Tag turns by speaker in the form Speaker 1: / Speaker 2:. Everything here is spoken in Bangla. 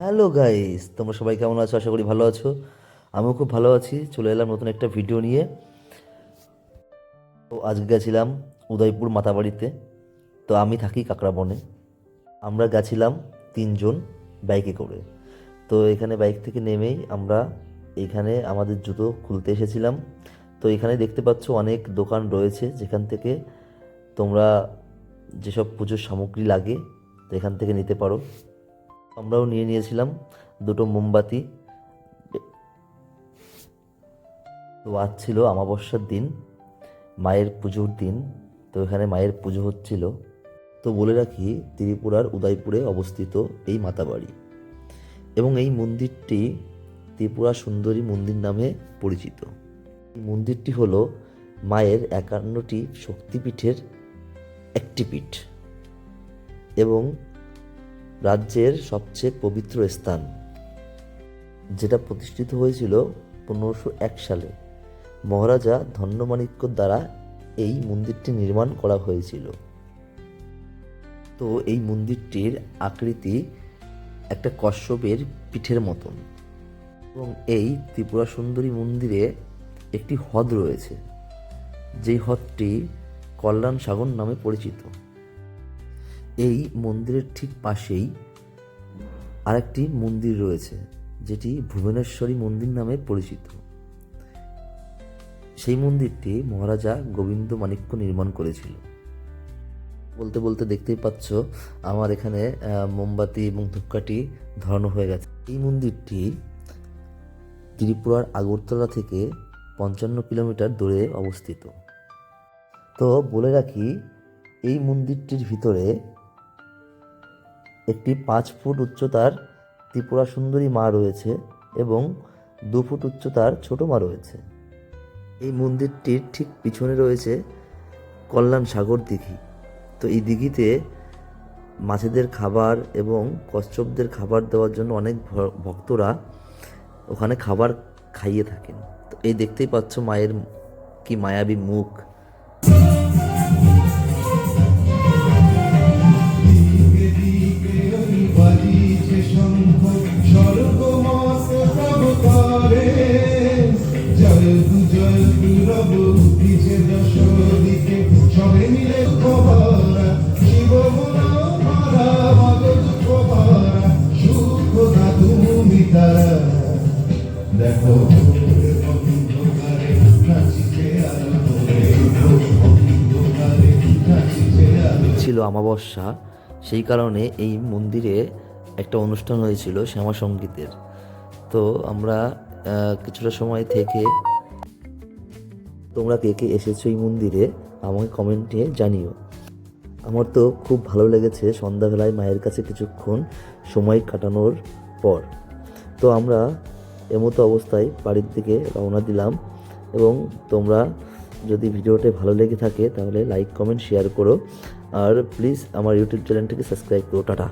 Speaker 1: হ্যালো গাইস, তোমরা সবাই কেমন আছো? আশা করি ভালো আছো। আমিও খুব ভালো আছি। চলে এলাম নতুন একটা ভিডিও নিয়ে। তো আজকে গেছিলাম উদয়পুর মাতাবাড়িতে। তো আমি থাকি কাকড়াবনে। আমরা গেছিলাম তিনজন বাইকে করে। তো এখানে বাইক থেকে নেমেই আমরা এখানে আমাদের জুতো খুলতে এসেছিলাম। তো এখানে দেখতে পাচ্ছ অনেক দোকান রয়েছে যেখান থেকে তোমরা যেসব পুজোর সামগ্রী লাগে তো এখান থেকে নিতে পারো। আমরাও নিয়ে নিয়েছিলাম দুটো মোমবাতি। তো আজ ছিল অমাবস্যার দিন, মায়ের পুজোর দিন। তো এখানে মায়ের পুজো হচ্ছিল। তো বলে রাখি, ত্রিপুরার উদয়পুরে অবস্থিত এই মাতাবাড়ি এবং এই মন্দিরটি ত্রিপুরা সুন্দরী মন্দির নামে পরিচিত। এই মন্দিরটি হলো মায়ের 51টি শক্তিপীঠের একটি পীঠ এবং রাজ্যের সবচেয়ে পবিত্র স্থান, যেটা প্রতিষ্ঠিত হয়েছিল 1501 সালে মহারাজা ধন্যমাণিক্যর দ্বারা। এই মন্দিরটি নির্মাণ করা হয়েছিল। তো এই মন্দিরটির আকৃতি একটা কশ্যপের পিঠের মতন এবং এই ত্রিপুরা সুন্দরী মন্দিরে একটি হ্রদ রয়েছে, যেই হ্রদটি কল্যাণ সাগর নামে পরিচিত। এই মন্দিরের ঠিক পাশেই আরেকটি মন্দির রয়েছে, যেটি ভুবনেশ্বরী মন্দির নামে পরিচিত। সেই মন্দিরটি মহারাজা গোবিন্দ মাণিক্য নির্মাণ করেছিল। বলতে বলতে দেখতেই পাচ্ছ আমার এখানে মোমবাতি এবং ধূপকাঠি ধরানো হয়ে গেছে। এই মন্দিরটি ত্রিপুরার আগরতলা থেকে 55 কিলোমিটার দূরে অবস্থিত। তো বলে রাখি, এই মন্দিরটির ভিতরে একটি 5 ফুট উচ্চতার ত্রিপুরা সুন্দরী মা রয়েছে এবং 2 ফুট উচ্চতার ছোট মা রয়েছে। এই মন্দিরটির ঠিক পিছনে রয়েছে কল্যাণ সাগর দিঘি। তো এই দিঘিতে মাছেদের খাবার এবং কচ্ছপদের খাবার দেওয়ার জন্য অনেক ভক্তরা ওখানে খাবার খাইয়ে থাকেন। তো এই দেখতেই পাচ্ছ মায়ের কি মায়াবী মুখ। ছিল অমাবস্যা, সেই কারণে এই মন্দিরে একটা অনুষ্ঠান হয়েছিল শ্যামা সঙ্গীতের। তো আমরা কিছুটা সময় থেকে, তোমরা কে কে এসেছো এই মন্দিরে আমাকে কমেন্টে জানিও। আমার তো খুব ভালো লেগেছে সন্ধ্যাবেলায় মায়ের কাছে কিছুক্ষণ সময় কাটানোর পর। তো আমরা এমতো অবস্থায় বাড়ির দিকে রওনা দিলাম এবং তোমরা যদি ভিডিওটা ভালো লেগে থাকে তাহলে লাইক কমেন্ট শেয়ার করো আর প্লিজ আমার ইউটিউব চ্যানেলটিকে সাবস্ক্রাইব করো। টাটা।